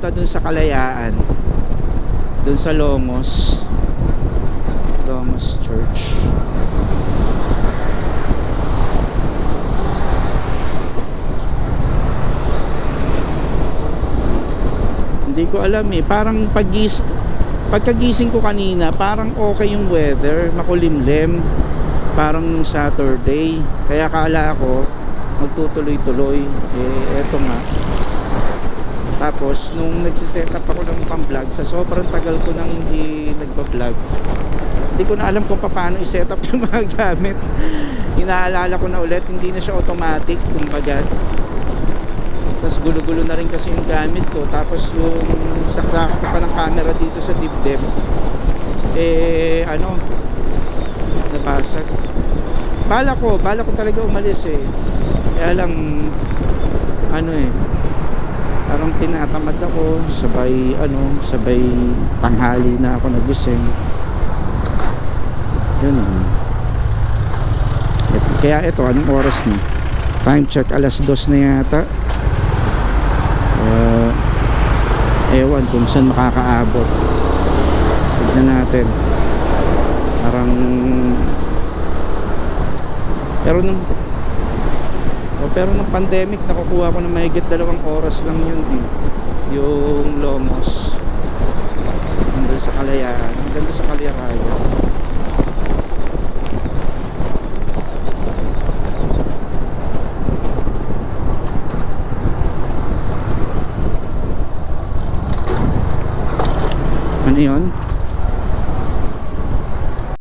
papunta dun sa Kalayaan, dun sa Longos Church. Hindi ko alam eh, parang pagkagising ko kanina, parang okay yung weather, makulimlim, parang nung Saturday. Kaya akala ko magtutuloy-tuloy, eh eto nga. Tapos nung nagsiset up ako ng pang-vlog, sa sobrang tagal ko nang hindi nagba-vlog, hindi ko na alam kung paano i-set up yung mga gamit. Inaalala ko na ulit, hindi na siya automatic, kumbaga. Tapos gulo-gulo na rin kasi yung gamit ko. Tapos yung saksakan ko pa ng camera dito sa dibdib, eh ano, nabasag. Bala ko talaga umalis eh. Kaya lang ano eh, parang tinatamad ako. Sabay tanghali na ako nagising. Yun. Kaya ito, anong oras na? Time check, alas 2 na yata. Ewan kung saan makakaabot. Tignan natin. Parang pero nung pandemic nakukuha ko na mahigit 2 oras lang yun eh. Yung Longos hanggang sa Kalayaan, hanggang sa Kaliraya. Ano yun?